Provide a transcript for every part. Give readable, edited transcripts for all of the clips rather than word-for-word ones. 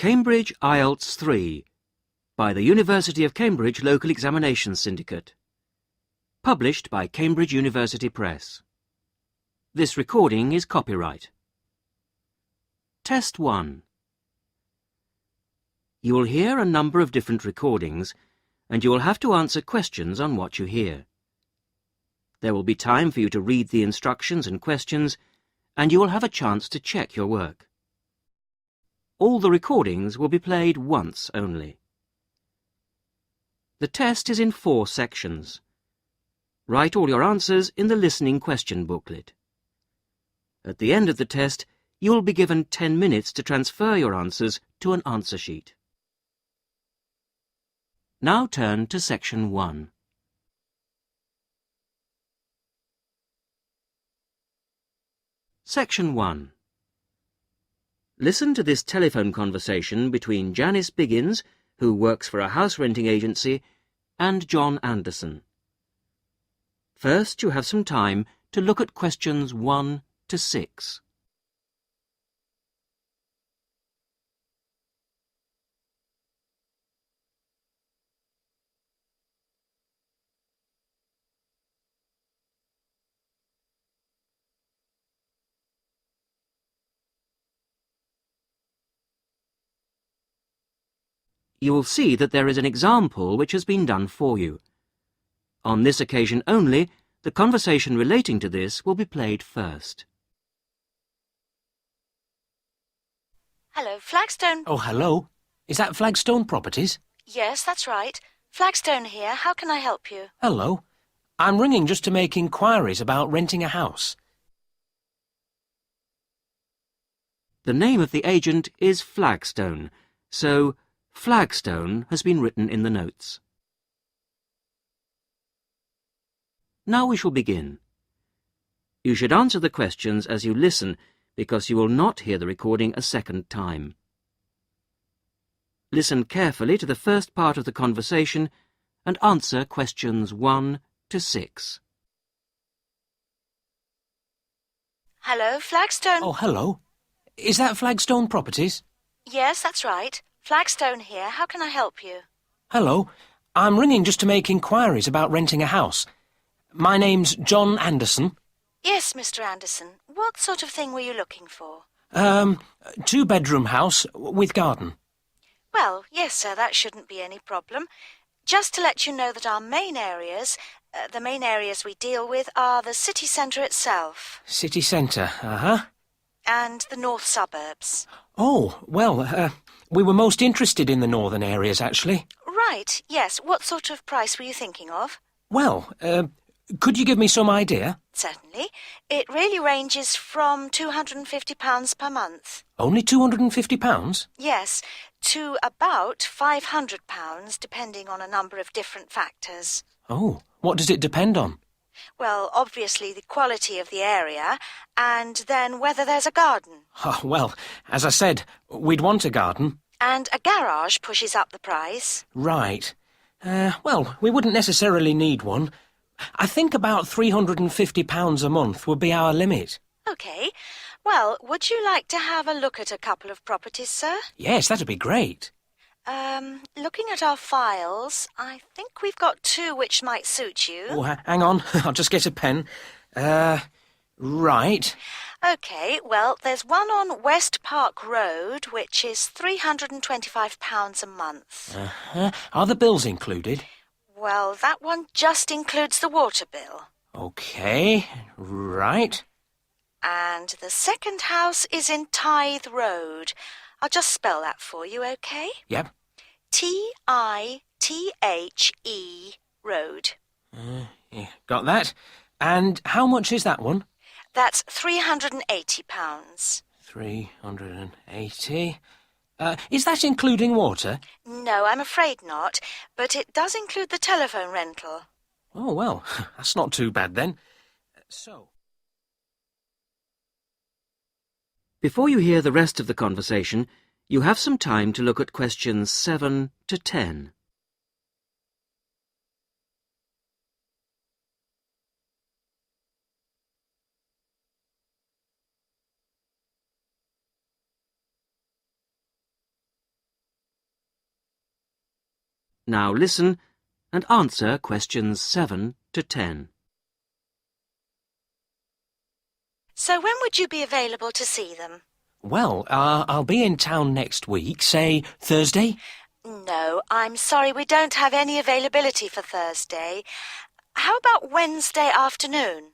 Cambridge IELTS 3 by the University of Cambridge Local Examinations Syndicate. Published by Cambridge University Press. This recording is copyright. Test 1. You will hear a number of different recordings, and you will have to answer questions on what you hear. There will be time for you to read the instructions and questions, and you will have a chance to check your work. All the recordings will be played once only. The test is in 4 sections. Write all your answers in the listening question booklet. At the end of the test, you will be given 10 minutes to transfer your answers to an answer sheet. Now turn to Section 1. Section 1. Listen to this telephone conversation between Janice Biggins, who works for a house renting agency, and John Anderson. First, you have some time to look at questions 1 to 6. You will see that there is an example which has been done for you. On this occasion only, the conversation relating to this will be played first. Hello, Flagstone. Oh, hello. Is that Flagstone Properties? Yes, that's right. Flagstone here. How can I help you? Hello. I'm ringing just to make inquiries about renting a house. The name of the agent is Flagstone, so Flagstone has been written in the notes. Now we shall begin. You should answer the questions as you listen, because you will not hear the recording a second time. Listen carefully to the first part of the conversation and answer questions 1 to 6. Hello, Flagstone. Oh, hello. Is that Flagstone Properties? Yes, that's right. Flagstone here. How can I help you? Hello. I'm ringing just to make inquiries about renting a house. My name's John Anderson. Yes, Mr. Anderson. What sort of thing were you looking for? 2-bedroom house with garden. Well, yes, sir, that shouldn't be any problem. Just to let you know that our main areas, the main areas we deal with are the city centre itself. City centre, And the north suburbs. Oh, well, we were most interested in the northern areas, actually. Right, yes. What sort of price were you thinking of? Well, could you give me some idea? Certainly. It really ranges from £250 per month. Only £250? Yes, to about £500, depending on a number of different factors. Oh, what does it depend on? Well, obviously the quality of the area, and then whether there's a garden. Oh, well, as I said, we'd want a garden. And a garage pushes up the price. Right. Well, we wouldn't necessarily need one. I think about £350 a month would be our limit. OK. Well, would you like to have a look at a couple of properties, sir? Yes, that'd be great. Looking at our files, I think we've got 2 which might suit you. Oh, hang on. I'll just get a pen. Right. OK, well, there's one on West Park Road, which is £325 a month. Are the bills included? Well, that one just includes the water bill. OK, right. And the second house is in Tithe Road. I'll just spell that for you, OK? Yep. Tithe Road. Yeah, got that. And how much is that one? That's £380. 380. Is that including water? No, I'm afraid not, but it does include the telephone rental. Oh, well, that's not too bad then. Before you hear the rest of the conversation, you have some time to look at questions 7 to 10. Now listen and answer questions 7 to 10. So when would you be available to see them? Well, I'll be in town next week, say Thursday. No, I'm sorry, we don't have any availability for Thursday. How about Wednesday afternoon?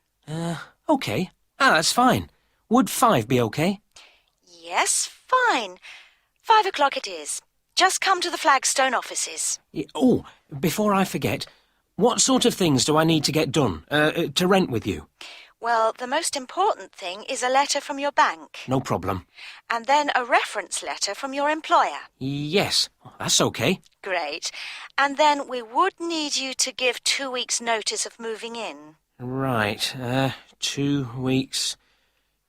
OK. That's fine. Would 5 be OK? Yes, fine. 5 o'clock it is. Just come to the Flagstone offices. Oh, before I forget, what sort of things do I need to get done, to rent with you? Well, the most important thing is a letter from your bank. No problem. And then a reference letter from your employer. Yes, that's OK. Great. And then we would need you to give 2 weeks' notice of moving in. Right, 2 weeks'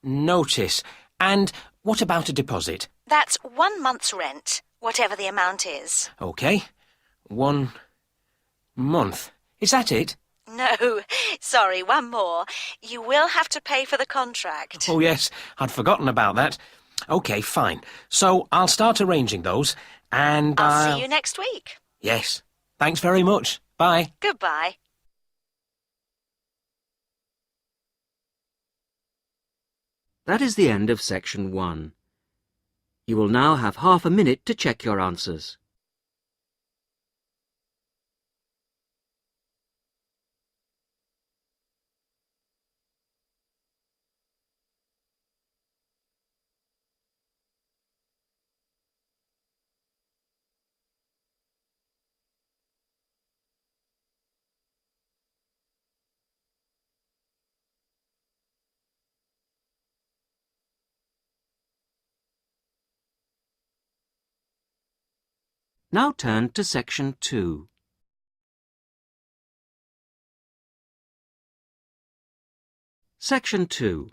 notice. And what about a deposit? That's 1 month's rent, whatever the amount is. OK. 1 month. Is that it? No, sorry, one more. You will have to pay for the contract. Oh, yes, I'd forgotten about that. OK, fine. So I'll start arranging those, and I'll see you next week. Yes. Thanks very much. Bye. Goodbye. That is the end of section 1. You will now have half a minute to check your answers. Now turn to section 2. Section 2.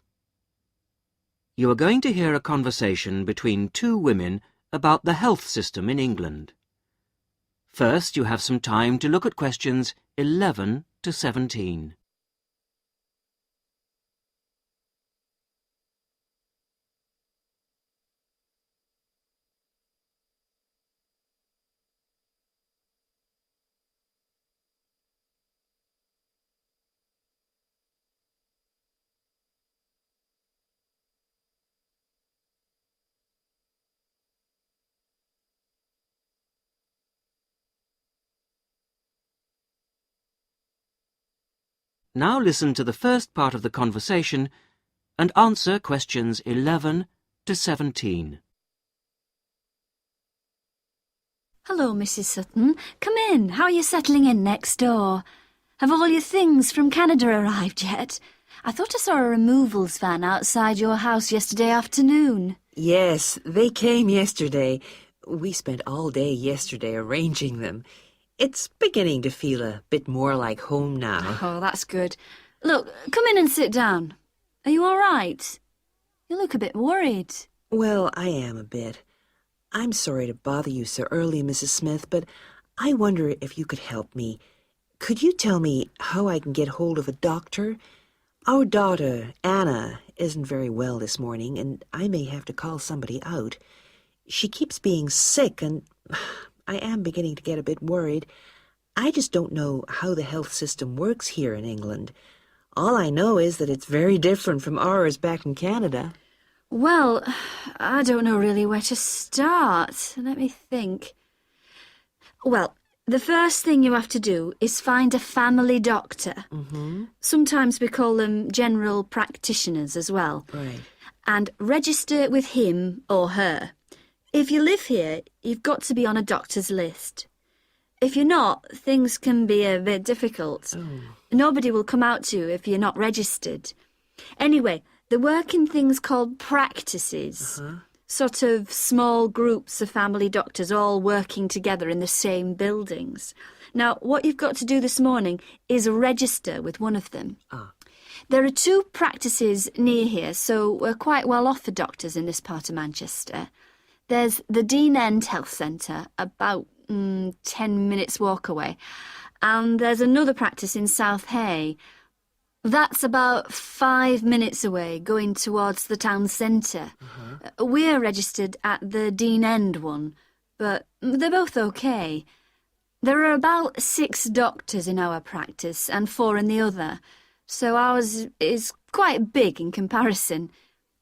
You are going to hear a conversation between 2 women about the health system in England. First, you have some time to look at questions 11 to 17. Now listen to the first part of the conversation and answer questions 11 to 17. Hello, Mrs. Sutton. Come in. How are you settling in next door? Have all your things from Canada arrived yet? I thought I saw a removals van outside your house yesterday afternoon. Yes, they came yesterday. We spent all day yesterday arranging them. It's beginning to feel a bit more like home now. Oh, that's good. Look, come in and sit down. Are you all right? You look a bit worried. Well, I am a bit. I'm sorry to bother you so early, Mrs. Smith, but I wonder if you could help me. Could you tell me how I can get hold of a doctor? Our daughter, Anna, isn't very well this morning, and I may have to call somebody out. She keeps being sick, and I am beginning to get a bit worried. I just don't know how the health system works here in England. All I know is that it's very different from ours back in Canada. Well, I don't know really where to start. Let me think. Well, the first thing you have to do is find a family doctor. Mm-hmm. Sometimes we call them general practitioners as well. Right. And register with him or her. If you live here, you've got to be on a doctor's list. If you're not, things can be a bit difficult. Oh. Nobody will come out to you if you're not registered. Anyway, they work in things called practices. Uh-huh. Sort of small groups of family doctors all working together in the same buildings. Now, what you've got to do this morning is register with one of them. Ah. There are 2 practices near here, so we're quite well off for doctors in this part of Manchester. There's the Dean End Health Centre, about 10 minutes walk away. And there's another practice in South Hay. That's about 5 minutes away, going towards the town centre. Uh-huh. We're registered at the Dean End one, but they're both okay. There are about 6 doctors in our practice and 4 in the other, so ours is quite big in comparison,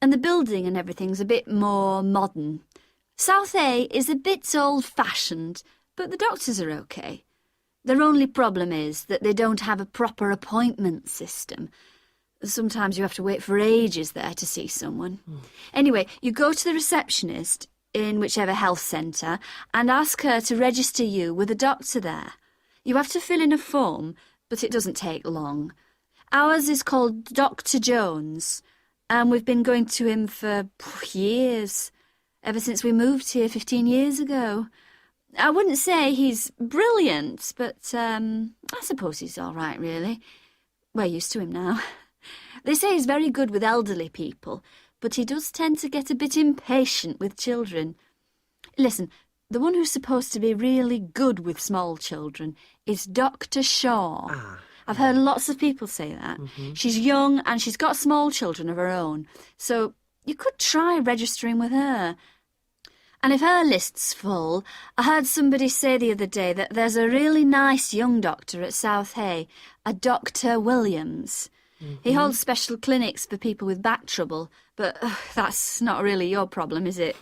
and the building and everything's a bit more modern. South A is a bit old-fashioned, but the doctors are okay. Their only problem is that they don't have a proper appointment system. Sometimes you have to wait for ages there to see someone. Anyway, you go to the receptionist in whichever health centre and ask her to register you with a doctor there. You have to fill in a form, but it doesn't take long. Ours is called Dr. Jones, and we've been going to him for years, ever since we moved here 15 years ago. I wouldn't say he's brilliant, but I suppose he's all right, really. We're used to him now. They say he's very good with elderly people, but he does tend to get a bit impatient with children. Listen, the one who's supposed to be really good with small children is Dr. Shaw. I've heard lots of people say that. She's young and she's got small children of her own, so you could try registering with her. And if her list's full, I heard somebody say the other day that there's a really nice young doctor at South Hay, a Dr. Williams. He holds special clinics for people with back trouble, but that's not really your problem, is it?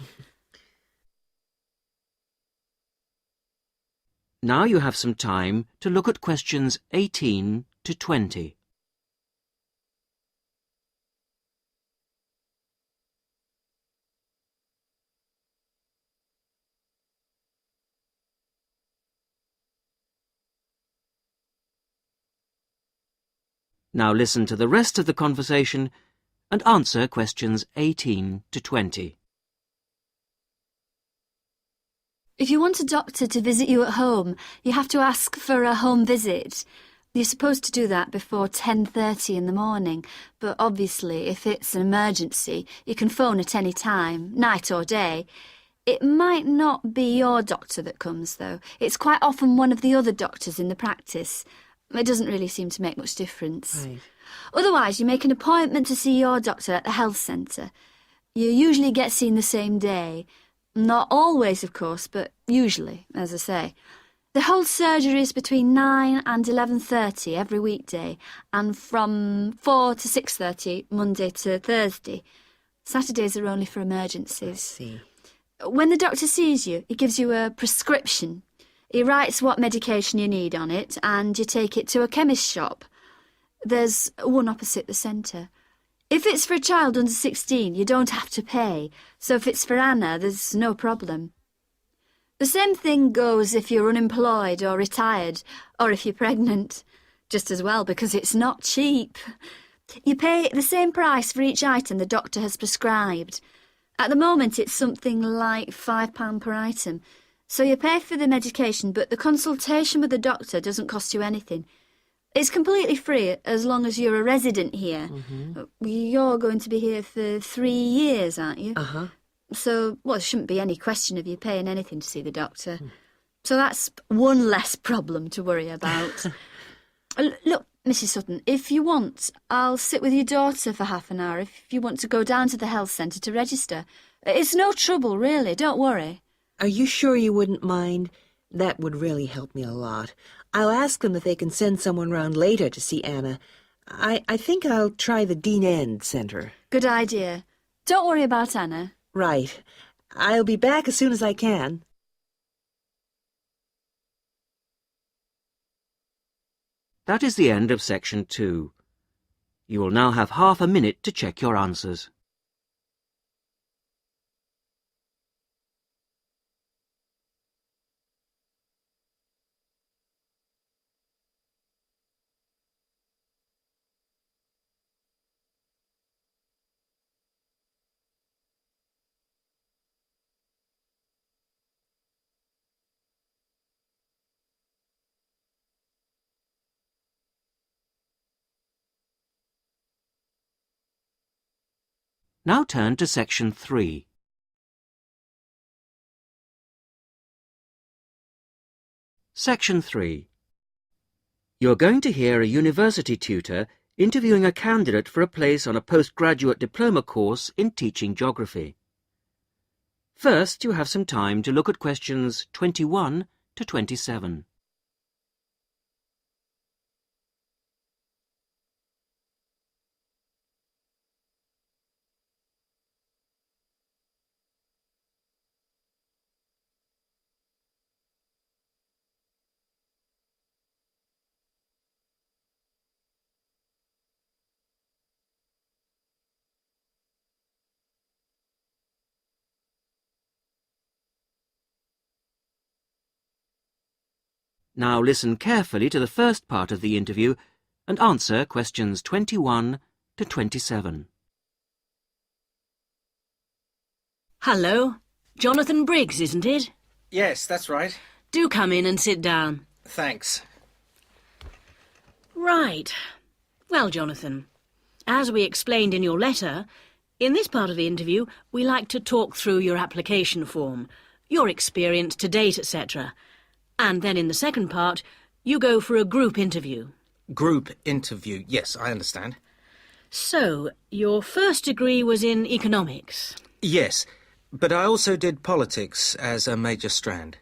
Now you have some time to look at questions 18 to 20. Now listen to the rest of the conversation and answer questions 18 to 20. If you want a doctor to visit you at home, you have to ask for a home visit. You're supposed to do that before 10:30 in the morning, but obviously if it's an emergency, you can phone at any time, night or day. It might not be your doctor that comes, though. It's quite often one of the other doctors in the practice. It doesn't really seem to make much difference. Right. Otherwise, you make an appointment to see your doctor at the health centre. You usually get seen the same day. Not always, of course, but usually, as I say. They hold surgeries between 9 and 11:30 every weekday, and from 4 to 6:30 Monday to Thursday. Saturdays are only for emergencies. I see. When the doctor sees you, he gives you a prescription. He writes what medication you need on it, and you take it to a chemist shop. There's one opposite the centre. If it's for a child under 16, you don't have to pay, so if it's for Anna, there's no problem. The same thing goes if you're unemployed or retired, or if you're pregnant. Just as well, because it's not cheap. You pay the same price for each item the doctor has prescribed. At the moment, it's something like £5 per item. So you pay for the medication, but the consultation with the doctor doesn't cost you anything. It's completely free as long as you're a resident here. You're going to be here for 3 years, aren't you? So, well, there shouldn't be any question of you paying anything to see the doctor. So that's one less problem to worry about. Look, Mrs. Sutton, if you want, I'll sit with your daughter for half an hour if you want to go down to the health centre to register. It's no trouble, really, don't worry. Are you sure you wouldn't mind? That would really help me a lot. I'll ask them if they can send someone round later to see Anna. I think I'll try the Dean End Centre. Good idea. Don't worry about Anna. Right. I'll be back as soon as I can. That is the end of section 2. You will now have half a minute to check your answers. Now turn to section 3. Section 3. You're going to hear a university tutor interviewing a candidate for a place on a postgraduate diploma course in teaching geography. First, you have some time to look at questions 21 to 27. Now listen carefully to the first part of the interview and answer questions 21 to 27. Hello. Jonathan Briggs, isn't it? Yes, that's right. Do come in and sit down. Thanks. Right. Well, Jonathan, as we explained in your letter, in this part of the interview, we like to talk through your application form, your experience to date, etc. And then in the second part, you go for a group interview. Group interview. Yes, I understand. So, your first degree was in economics. Yes, but I also did politics as a major strand.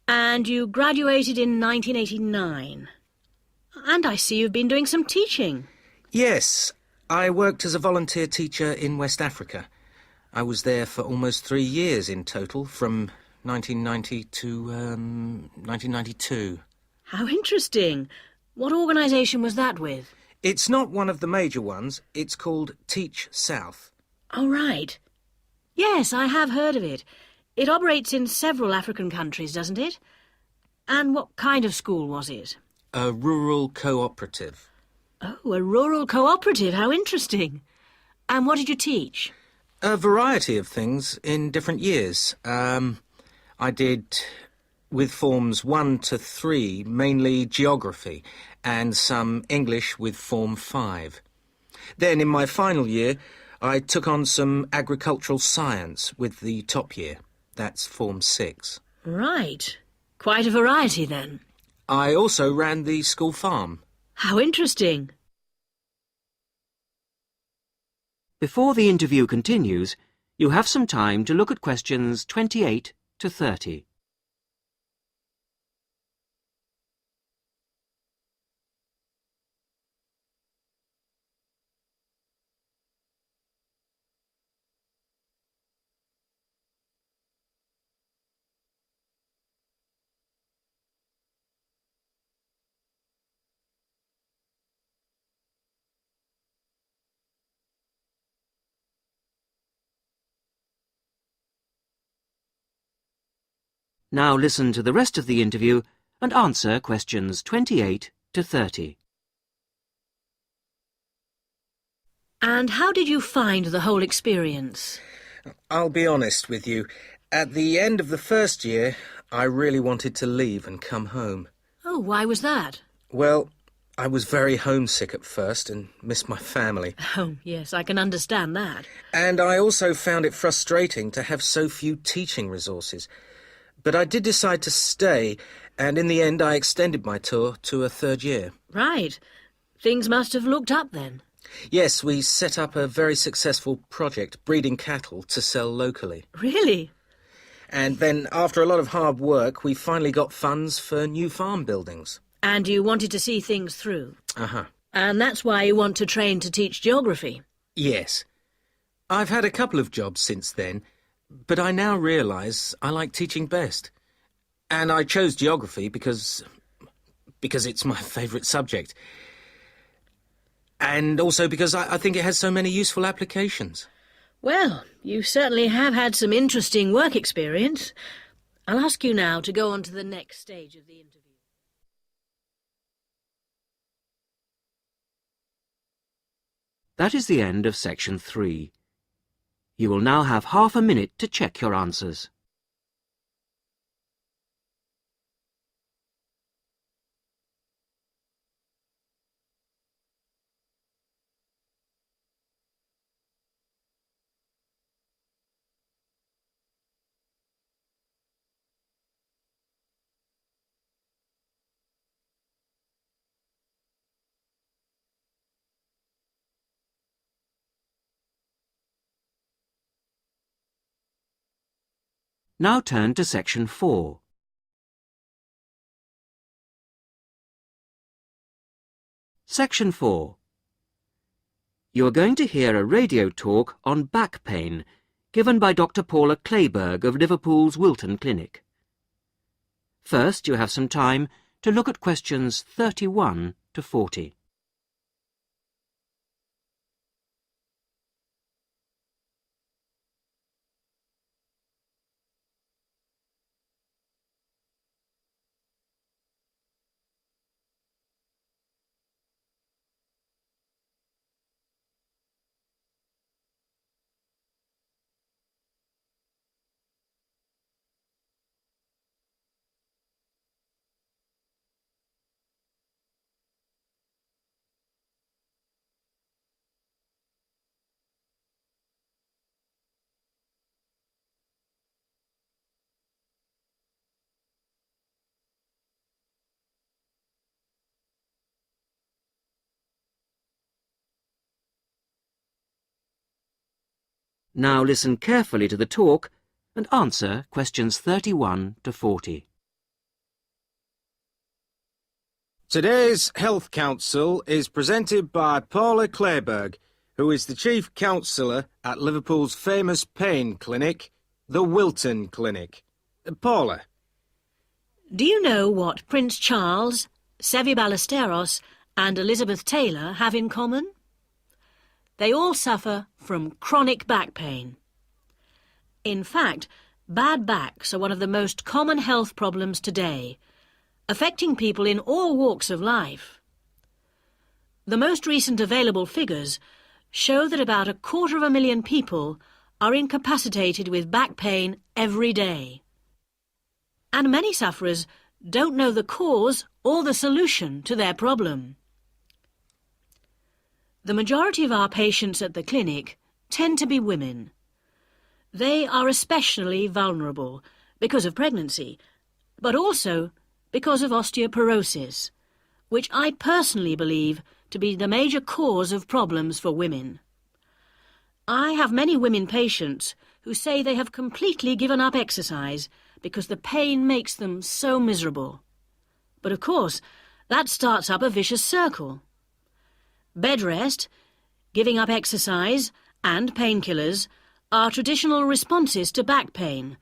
And you graduated in 1989. And I see you've been doing some teaching. Yes, I worked as a volunteer teacher in West Africa. I was there for almost 3 years in total, from 1990 to 1992. How interesting. What organisation was that with? It's not one of the major ones. It's called Teach South. Oh, right. Yes, I have heard of it. It operates in several African countries, doesn't it? And what kind of school was it? A rural cooperative. Oh, a rural cooperative. How interesting. And what did you teach? A variety of things in different years. I did, with forms 1 to 3, mainly geography, and some English with form 5. Then, in my final year, I took on some agricultural science with the top year. That's form 6. Right. Quite a variety, then. I also ran the school farm. How interesting. Before the interview continues, you have some time to look at questions 28 to 30. Now listen to the rest of the interview and answer questions 28 to 30. And how did you find the whole experience? I'll be honest with you. At the end of the first year, I really wanted to leave and come home. Oh, why was that? Well, I was very homesick at first and missed my family. Oh, yes, I can understand that. And I also found it frustrating to have so few teaching resources. But I did decide to stay, and in the end I extended my tour to a 3rd year. Right. Things must have looked up then. Yes, we set up a very successful project, breeding cattle to sell locally. Really? And then, after a lot of hard work, we finally got funds for new farm buildings. And you wanted to see things through. Uh-huh. And that's why you want to train to teach geography. Yes. I've had a couple of jobs since then, but I now realise I like teaching best. And I chose geography because it's my favourite subject. And also because I think it has so many useful applications. Well, you certainly have had some interesting work experience. I'll ask you now to go on to the next stage of the interview. That is the end of section 3. You will now have half a minute to check your answers. Now turn to section 4. Section 4. You are going to hear a radio talk on back pain given by Dr. Paula Clayburgh of Liverpool's Wilton Clinic. First, you have some time to look at questions 31 to 40. Now listen carefully to the talk and answer questions 31 to 40. Today's Health Council is presented by Paula Clayburgh, who is the Chief Counsellor at Liverpool's famous pain clinic, the Wilton Clinic. Paula. Do you know what Prince Charles, Sevi Ballesteros and Elizabeth Taylor have in common? They all suffer from chronic back pain. In fact, bad backs are one of the most common health problems today, affecting people in all walks of life. The most recent available figures show that about 250,000 people are incapacitated with back pain every day. And many sufferers don't know the cause or the solution to their problem. The majority of our patients at the clinic tend to be women. They are especially vulnerable because of pregnancy, but also because of osteoporosis, which I personally believe to be the major cause of problems for women. I have many women patients who say they have completely given up exercise because the pain makes them so miserable. But of course, that starts up a vicious circle. Bed rest, giving up exercise, and painkillers are traditional responses to back pain.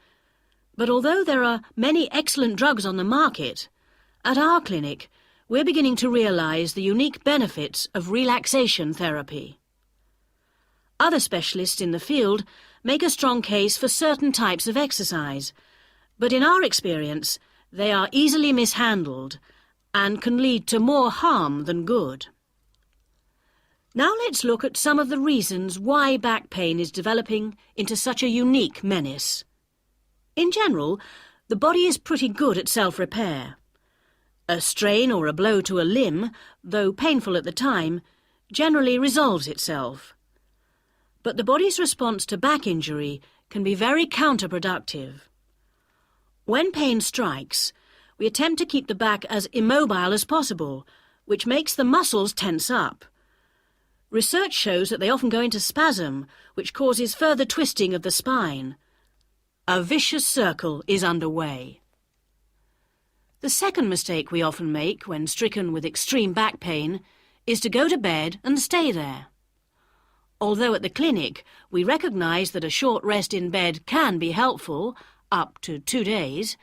But although there are many excellent drugs on the market, at our clinic we're beginning to realise the unique benefits of relaxation therapy. Other specialists in the field make a strong case for certain types of exercise, but in our experience they are easily mishandled and can lead to more harm than good. Now let's look at some of the reasons why back pain is developing into such a unique menace. In general, the body is pretty good at self-repair. A strain or a blow to a limb, though painful at the time, generally resolves itself. But the body's response to back injury can be very counterproductive. When pain strikes, we attempt to keep the back as immobile as possible, which makes the muscles tense up. Research shows that they often go into spasm, which causes further twisting of the spine. A vicious circle is underway. The second mistake we often make when stricken with extreme back pain is to go to bed and stay there. Although at the clinic we recognise that a short rest in bed can be helpful, up to 2 days,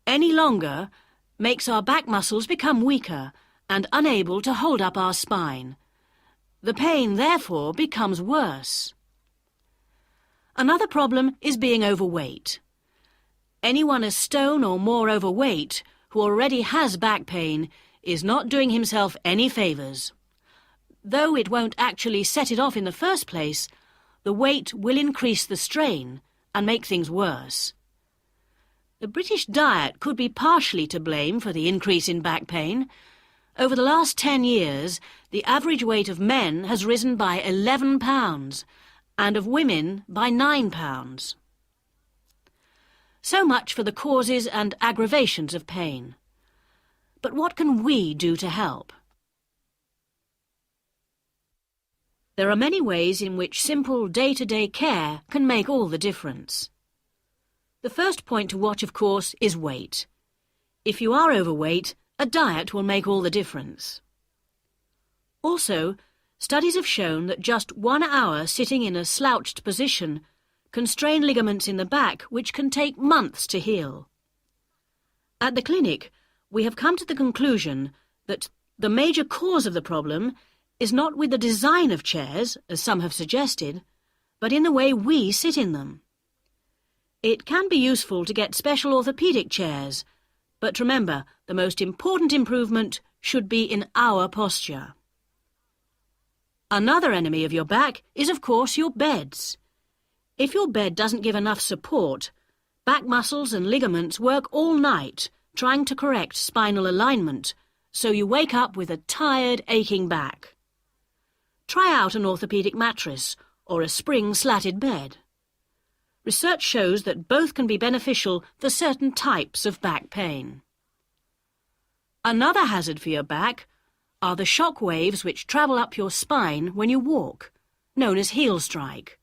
any longer makes our back muscles become weaker and unable to hold up our spine. The pain, therefore, becomes worse. Another problem is being overweight. Anyone a stone or more overweight who already has back pain is not doing himself any favours. Though it won't actually set it off in the first place, the weight will increase the strain and make things worse. The British diet could be partially to blame for the increase in back pain. Over the last 10 years, the average weight of men has risen by 11 pounds, and of women by 9 pounds. So much for the causes and aggravations of pain. But what can we do to help? There are many ways in which simple day-to-day care can make all the difference. The first point to watch, of course, is weight. If you are overweight, a diet will make all the difference. Also, studies have shown that just 1 hour sitting in a slouched position can strain ligaments in the back which can take months to heal. At the clinic, we have come to the conclusion that the major cause of the problem is not with the design of chairs, as some have suggested, but in the way we sit in them. It can be useful to get special orthopaedic chairs, but remember, the most important improvement should be in our posture. Another enemy of your back is, of course, your beds. If your bed doesn't give enough support, back muscles and ligaments work all night trying to correct spinal alignment, so you wake up with a tired, aching back. Try out an orthopaedic mattress or a spring-slatted bed. Research shows that both can be beneficial for certain types of back pain. Another hazard for your back are the shock waves which travel up your spine when you walk, known as heel strike.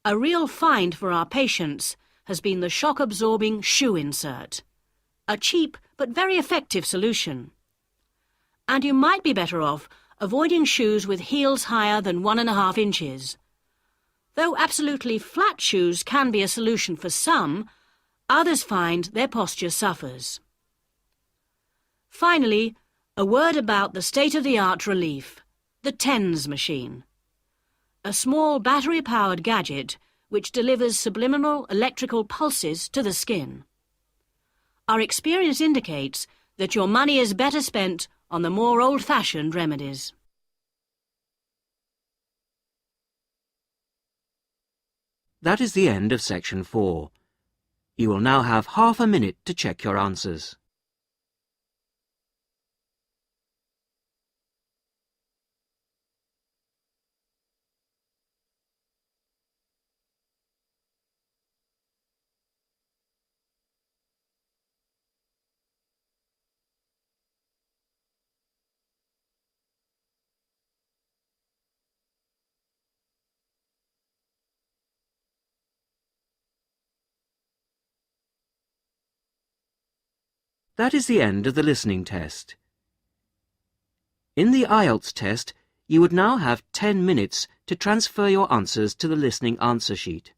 A real find for our patients has been the shock-absorbing shoe insert. A cheap but very effective solution. And you might be better off avoiding shoes with heels higher than 1.5 inches. Though absolutely flat shoes can be a solution for some, others find their posture suffers. Finally, a word about the state-of-the-art relief, the TENS machine. A small battery-powered gadget which delivers subliminal electrical pulses to the skin. Our experience indicates that your money is better spent on the more old-fashioned remedies. That is the end of section 4. You will now have half a minute to check your answers. That is the end of the listening test. In the IELTS test, you would now have 10 minutes to transfer your answers to the listening answer sheet.